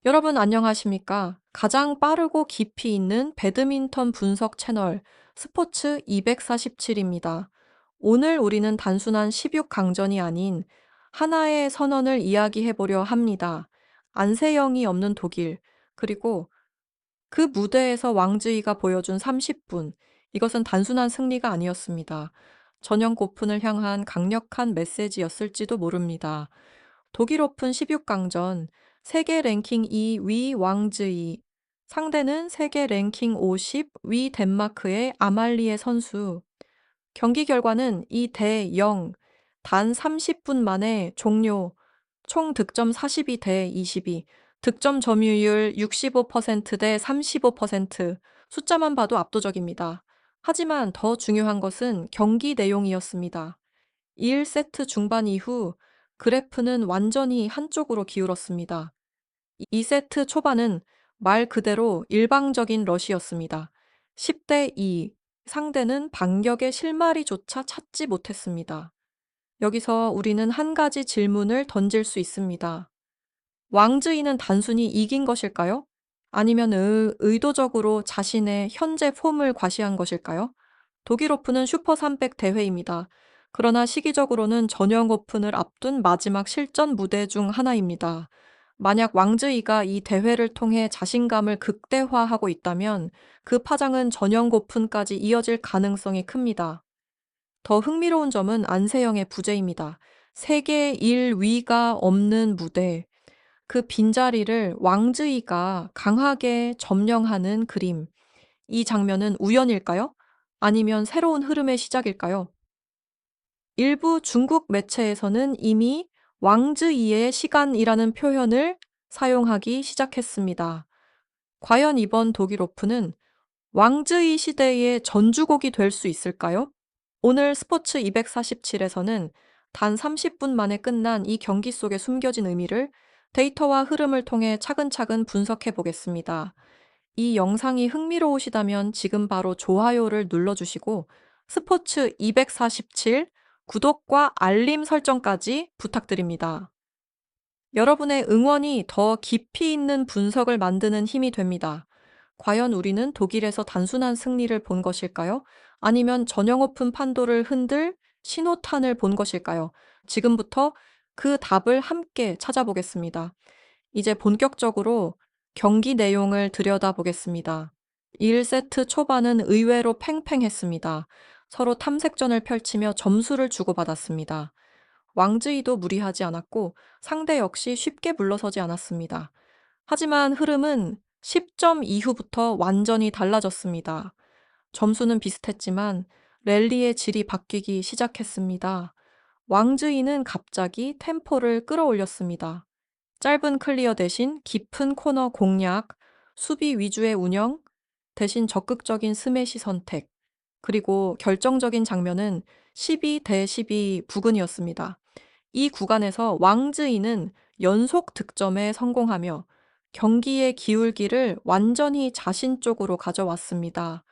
여러분 안녕하십니까? 가장 빠르고 깊이 있는 배드민턴 분석 채널 스포츠 247입니다. 오늘 우리는 단순한 16강전이 아닌 하나의 선언을 이야기해 보려 합니다. 안세영이 없는 독일, 그리고 그 무대에서 왕즈이가 보여준 30분. 이것은 단순한 승리가 아니었습니다. 전형 오픈을 향한 강력한 메시지였을지도 모릅니다. 독일 오픈 16강전 세계 랭킹 2위 왕즈이, 상대는 세계 랭킹 50위 덴마크의 아말리에 선수. 경기 결과는 2대 0, 단 30분 만에 종료, 총 득점 42대 22, 득점 점유율 65%대 35%, 숫자만 봐도 압도적입니다. 하지만 더 중요한 것은 경기 내용이었습니다. 1세트 중반 이후 그래프는 완전히 한쪽으로 기울었습니다. 2세트 초반은 말 그대로 일방적인 러시였습니다. 10대 2, 상대는 반격의 실마리조차 찾지 못했습니다. 여기서 우리는 한 가지 질문을 던질 수 있습니다. 왕즈이는 단순히 이긴 것일까요? 아니면 의도적으로 자신의 현재 폼을 과시한 것일까요? 독일 오픈은 슈퍼 300 대회입니다. 그러나 시기적으로는 전형 오픈을 앞둔 마지막 실전 무대 중 하나입니다. 만약 왕즈이가 이 대회를 통해 자신감을 극대화하고 있다면 그 파장은 전형 오픈까지 이어질 가능성이 큽니다. 더 흥미로운 점은 안세영의 부재입니다. 세계 1위가 없는 무대, 그 빈자리를 왕즈이가 강하게 점령하는 그림. 이 장면은 우연일까요? 아니면 새로운 흐름의 시작일까요? 일부 중국 매체에서는 이미 왕즈이의 시간이라는 표현을 사용하기 시작했습니다. 과연 이번 독일 오픈은 왕즈이 시대의 전주곡이 될 수 있을까요? 오늘 스포츠 247에서는 단 30분 만에 끝난 이 경기 속에 숨겨진 의미를 데이터와 흐름을 통해 차근차근 분석해 보겠습니다. 이 영상이 흥미로우시다면 지금 바로 좋아요를 눌러주시고 스포츠 247 구독과 알림 설정까지 부탁드립니다. 여러분의 응원이 더 깊이 있는 분석을 만드는 힘이 됩니다. 과연 우리는 독일에서 단순한 승리를 본 것일까요? 아니면 전형 오픈 판도를 흔들 신호탄을 본 것일까요? 지금부터 그 답을 함께 찾아보겠습니다. 이제 본격적으로 경기 내용을 들여다보겠습니다. 1세트 초반은 의외로 팽팽했습니다. 서로 탐색전을 펼치며 점수를 주고받았습니다. 왕즈이도 무리하지 않았고 상대 역시 쉽게 물러서지 않았습니다. 하지만 흐름은 10점 이후부터 완전히 달라졌습니다. 점수는 비슷했지만 랠리의 질이 바뀌기 시작했습니다. 왕즈이는 갑자기 템포를 끌어올렸습니다. 짧은 클리어 대신 깊은 코너 공략, 수비 위주의 운영, 대신 적극적인 스매시 선택, 그리고 결정적인 장면은 12대 12 부근이었습니다. 이 구간에서 왕즈이는 연속 득점에 성공하며 경기의 기울기를 완전히 자신 쪽으로 가져왔습니다.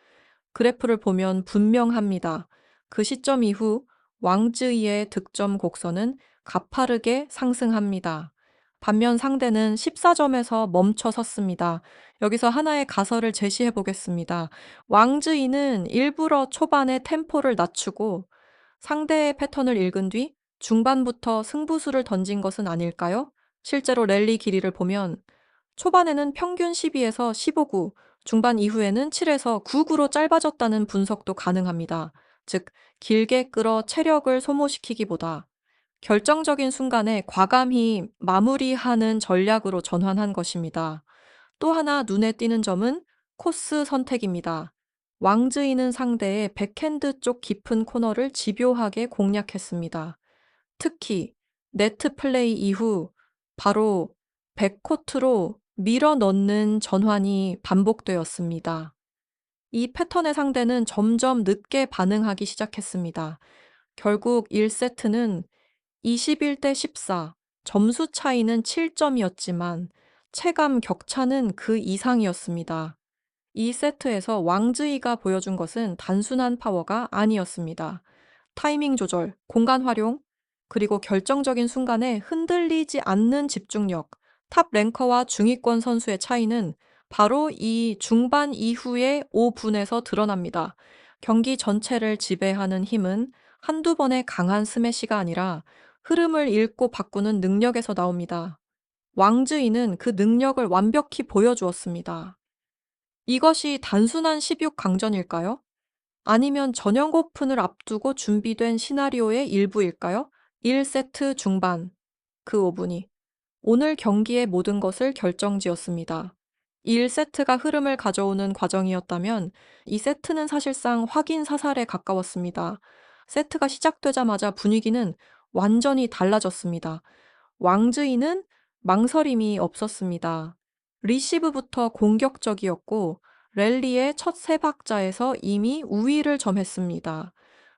그래프를 보면 분명합니다. 그 시점 이후 왕즈이의 득점 곡선은 가파르게 상승합니다. 반면 상대는 14점에서 멈춰 섰습니다. 여기서 하나의 가설을 제시해 보겠습니다. 왕즈이는 일부러 초반에 템포를 낮추고 상대의 패턴을 읽은 뒤 중반부터 승부수를 던진 것은 아닐까요? 실제로 랠리 길이를 보면 초반에는 평균 12에서 15구, 중반 이후에는 7에서 9구로 짧아졌다는 분석도 가능합니다. 즉, 길게 끌어 체력을 소모시키기보다 결정적인 순간에 과감히 마무리하는 전략으로 전환한 것입니다. 또 하나 눈에 띄는 점은 코스 선택입니다. 왕즈이는 상대의 백핸드 쪽 깊은 코너를 집요하게 공략했습니다. 특히 네트 플레이 이후 바로 백코트로 밀어 넣는 전환이 반복되었습니다. 이 패턴의 상대는 점점 늦게 반응하기 시작했습니다. 결국 1세트는 21대 14, 점수 차이는 7점이었지만 체감 격차는 그 이상이었습니다. 이 세트에서 왕즈이가 보여준 것은 단순한 파워가 아니었습니다. 타이밍 조절, 공간 활용, 그리고 결정적인 순간에 흔들리지 않는 집중력, 탑 랭커와 중위권 선수의 차이는 바로 이 중반 이후의 5분에서 드러납니다. 경기 전체를 지배하는 힘은 한두 번의 강한 스매시가 아니라 흐름을 읽고 바꾸는 능력에서 나옵니다. 왕즈이는 그 능력을 완벽히 보여주었습니다. 이것이 단순한 16강전일까요? 아니면 저녁 오픈을 앞두고 준비된 시나리오의 일부일까요? 1세트 중반, 그 5분이 오늘 경기의 모든 것을 결정지었습니다. 1세트가 흐름을 가져오는 과정이었다면 2세트는 사실상 확인 사살에 가까웠습니다. 세트가 시작되자마자 분위기는 완전히 달라졌습니다. 왕즈이는 망설임이 없었습니다. 리시브부터 공격적이었고 랠리의 첫 세 박자에서 이미 우위를 점했습니다.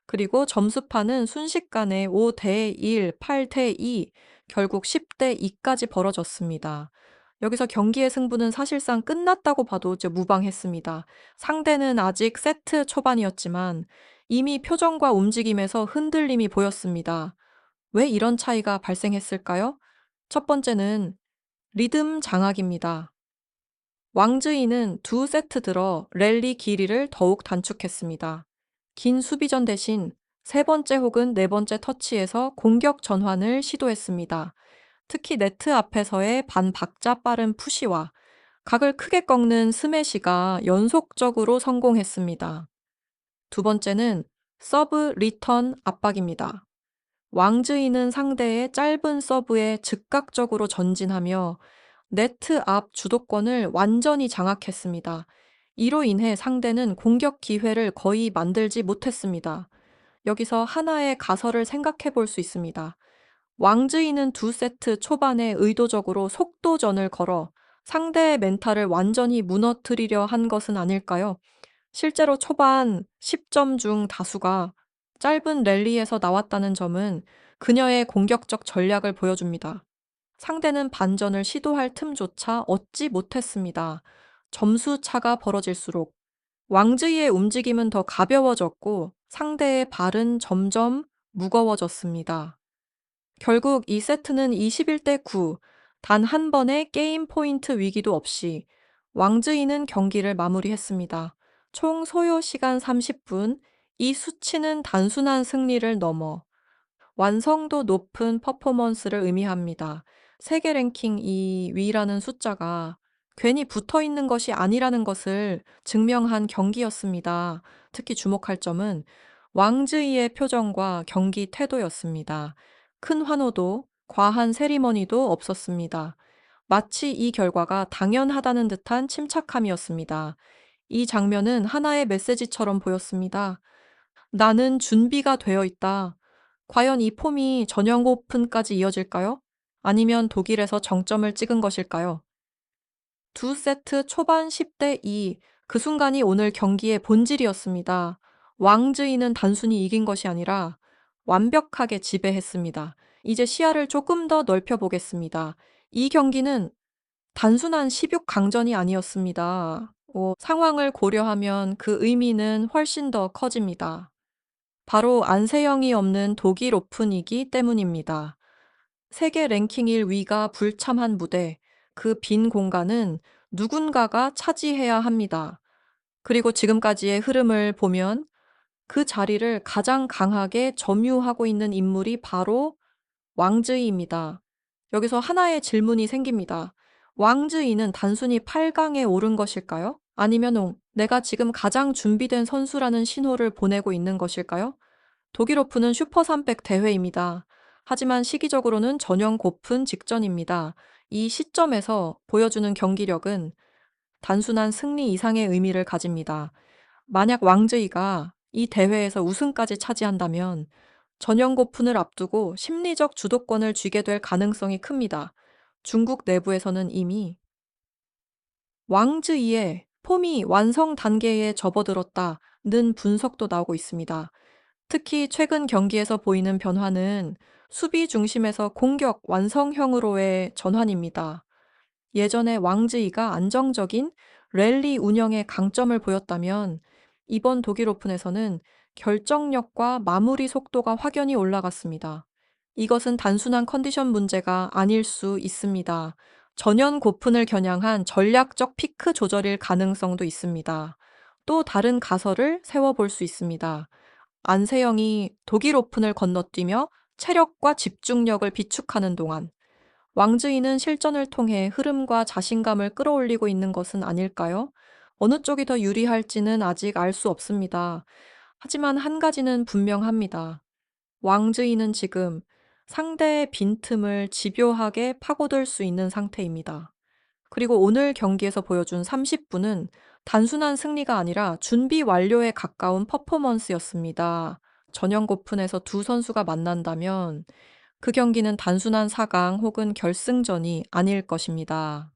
그리고 점수판은 순식간에 5대 1, 8대 2, 결국 10대 2까지 벌어졌습니다. 여기서 경기의 승부는 사실상 끝났다고 봐도 이제 무방했습니다. 상대는 아직 세트 초반이었지만 이미 표정과 움직임에서 흔들림이 보였습니다. 왜 이런 차이가 발생했을까요? 첫 번째는 리듬 장악입니다. 왕즈이는 두 세트 들어 랠리 길이를 더욱 단축했습니다. 긴 수비전 대신 세 번째 혹은 네 번째 터치에서 공격 전환을 시도했습니다. 특히 네트 앞에서의 반박자 빠른 푸시와 각을 크게 꺾는 스매시가 연속적으로 성공했습니다. 두 번째는 서브 리턴 압박입니다. 왕즈이는 상대의 짧은 서브에 즉각적으로 전진하며 네트 앞 주도권을 완전히 장악했습니다. 이로 인해 상대는 공격 기회를 거의 만들지 못했습니다. 여기서 하나의 가설을 생각해 볼 수 있습니다. 왕즈이는 두 세트 초반에 의도적으로 속도전을 걸어 상대의 멘탈을 완전히 무너뜨리려 한 것은 아닐까요? 실제로 초반 10점 중 다수가 짧은 랠리에서 나왔다는 점은 그녀의 공격적 전략을 보여줍니다. 상대는 반전을 시도할 틈조차 얻지 못했습니다. 점수 차가 벌어질수록 왕즈이의 움직임은 더 가벼워졌고 상대의 발은 점점 무거워졌습니다. 결국 이 세트는 21대 9, 단 한 번의 게임 포인트 위기도 없이 왕즈이는 경기를 마무리했습니다. 총 소요 시간 30분, 이 수치는 단순한 승리를 넘어 완성도 높은 퍼포먼스를 의미합니다. 세계 랭킹 2위라는 숫자가 괜히 붙어 있는 것이 아니라는 것을 증명한 경기였습니다. 특히 주목할 점은 왕즈이의 표정과 경기 태도였습니다. 큰 환호도 과한 세리머니도 없었습니다. 마치 이 결과가 당연하다는 듯한 침착함이었습니다. 이 장면은 하나의 메시지처럼 보였습니다. 나는 준비가 되어 있다. 과연 이 폼이 전용 오픈까지 이어질까요? 아니면 독일에서 정점을 찍은 것일까요? 두 세트 초반 10대 2, 그 순간이 오늘 경기의 본질이었습니다. 왕즈이는 단순히 이긴 것이 아니라 완벽하게 지배했습니다. 이제 시야를 조금 더 넓혀보겠습니다. 이 경기는 단순한 16강전이 아니었습니다. 상황을 고려하면 그 의미는 훨씬 더 커집니다. 바로 안세영이 없는 독일 오픈이기 때문입니다. 세계 랭킹 1위가 불참한 무대, 그 빈 공간은 누군가가 차지해야 합니다. 그리고 지금까지의 흐름을 보면 그 자리를 가장 강하게 점유하고 있는 인물이 바로 왕즈이입니다. 여기서 하나의 질문이 생깁니다. 왕즈이는 단순히 8강에 오른 것일까요? 아니면 내가 지금 가장 준비된 선수라는 신호를 보내고 있는 것일까요? 독일 오픈은 슈퍼 300 대회입니다. 하지만 시기적으로는 전형 고픈 직전입니다. 이 시점에서 보여주는 경기력은 단순한 승리 이상의 의미를 가집니다. 만약 왕즈이가 이 대회에서 우승까지 차지한다면 전형 고픈을 앞두고 심리적 주도권을 쥐게 될 가능성이 큽니다. 중국 내부에서는 이미 왕즈이의 폼이 완성 단계에 접어들었다는 분석도 나오고 있습니다. 특히 최근 경기에서 보이는 변화는 수비 중심에서 공격 완성형으로의 전환입니다. 예전에 왕즈이가 안정적인 랠리 운영에 강점을 보였다면 이번 독일 오픈에서는 결정력과 마무리 속도가 확연히 올라갔습니다. 이것은 단순한 컨디션 문제가 아닐 수 있습니다. 전연 고픈을 겨냥한 전략적 피크 조절일 가능성도 있습니다. 또 다른 가설을 세워볼 수 있습니다. 안세영이 독일 오픈을 건너뛰며 체력과 집중력을 비축하는 동안 왕즈이는 실전을 통해 흐름과 자신감을 끌어올리고 있는 것은 아닐까요? 어느 쪽이 더 유리할지는 아직 알 수 없습니다. 하지만 한 가지는 분명합니다. 왕즈이는 지금 상대의 빈틈을 집요하게 파고들 수 있는 상태입니다. 그리고 오늘 경기에서 보여준 30분은 단순한 승리가 아니라 준비 완료에 가까운 퍼포먼스였습니다. 전형 고픈에서 두 선수가 만난다면 그 경기는 단순한 4강 혹은 결승전이 아닐 것입니다.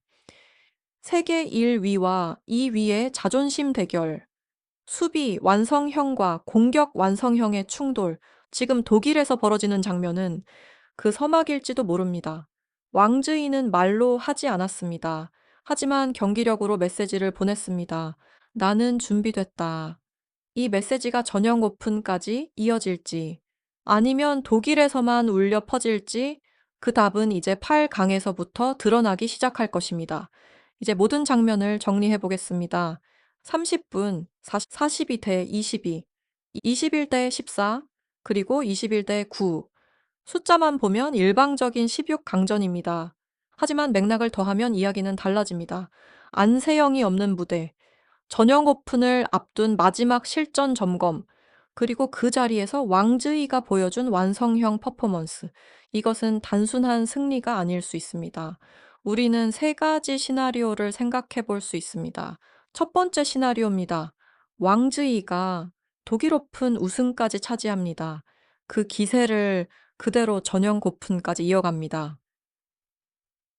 세계 1위와 2위의 자존심 대결, 수비 완성형과 공격 완성형의 충돌, 지금 독일에서 벌어지는 장면은 그 서막일지도 모릅니다. 왕즈이는 말로 하지 않았습니다. 하지만 경기력으로 메시지를 보냈습니다. 나는 준비됐다. 이 메시지가 전형 오픈까지 이어질지, 아니면 독일에서만 울려 퍼질지, 그 답은 이제 8강에서부터 드러나기 시작할 것입니다. 이제 모든 장면을 정리해 보겠습니다. 30분, 42대 22, 21대 14, 그리고 21대 9. 숫자만 보면 일방적인 16강전입니다. 하지만 맥락을 더하면 이야기는 달라집니다. 안세영이 없는 무대, 전형 오픈을 앞둔 마지막 실전 점검, 그리고 그 자리에서 왕즈이가 보여준 완성형 퍼포먼스. 이것은 단순한 승리가 아닐 수 있습니다. 우리는 세 가지 시나리오를 생각해 볼 수 있습니다. 첫 번째 시나리오입니다. 왕즈이가 독일 오픈 우승까지 차지합니다. 그 기세를 그대로 전형 오픈까지 이어갑니다.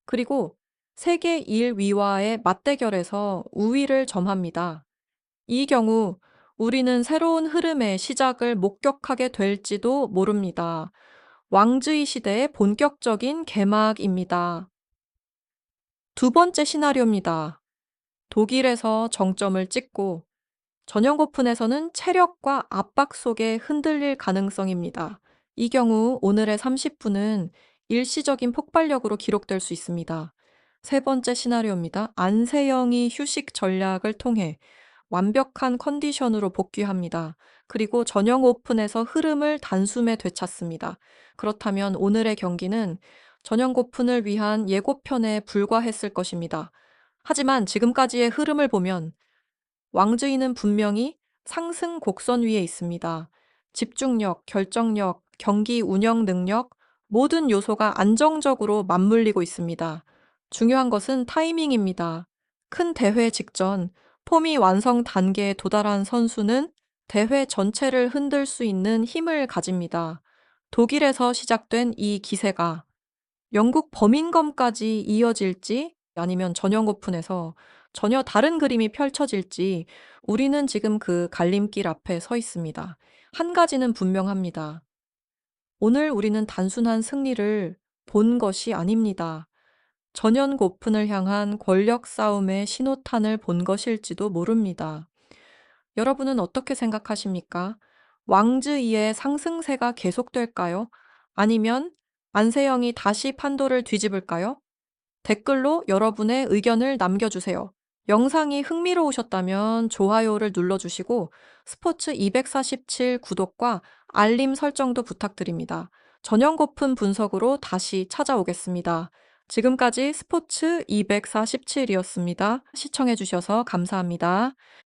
그리고 세계 1위와의 맞대결에서 우위를 점합니다. 이 경우 우리는 새로운 흐름의 시작을 목격하게 될지도 모릅니다. 왕즈이 시대의 본격적인 개막입니다. 두 번째 시나리오입니다. 독일에서 정점을 찍고 전형 오픈에서는 체력과 압박 속에 흔들릴 가능성입니다. 이 경우 오늘의 30분은 일시적인 폭발력으로 기록될 수 있습니다. 세 번째 시나리오입니다. 안세영이 휴식 전략을 통해 완벽한 컨디션으로 복귀합니다. 그리고 전형 오픈에서 흐름을 단숨에 되찾습니다. 그렇다면 오늘의 경기는 전형 오픈을 위한 예고편에 불과했을 것입니다. 하지만 지금까지의 흐름을 보면 왕즈이는 분명히 상승 곡선 위에 있습니다. 집중력, 결정력, 경기 운영 능력, 모든 요소가 안정적으로 맞물리고 있습니다. 중요한 것은 타이밍입니다. 큰 대회 직전 폼이 완성 단계에 도달한 선수는 대회 전체를 흔들 수 있는 힘을 가집니다. 독일에서 시작된 이 기세가 영국 버밍엄까지 이어질지, 아니면 전형 오픈에서 전혀 다른 그림이 펼쳐질지, 우리는 지금 그 갈림길 앞에 서 있습니다. 한 가지는 분명합니다. 오늘 우리는 단순한 승리를 본 것이 아닙니다. 전연 오픈을 향한 권력 싸움의 신호탄을 본 것일지도 모릅니다. 여러분은 어떻게 생각하십니까? 왕즈이의 상승세가 계속될까요? 아니면 안세영이 다시 판도를 뒤집을까요? 댓글로 여러분의 의견을 남겨주세요. 영상이 흥미로우셨다면 좋아요를 눌러주시고 스포츠 247 구독과 알림 설정도 부탁드립니다. 전형 고픈 분석으로 다시 찾아오겠습니다. 지금까지 스포츠 247이었습니다. 시청해주셔서 감사합니다.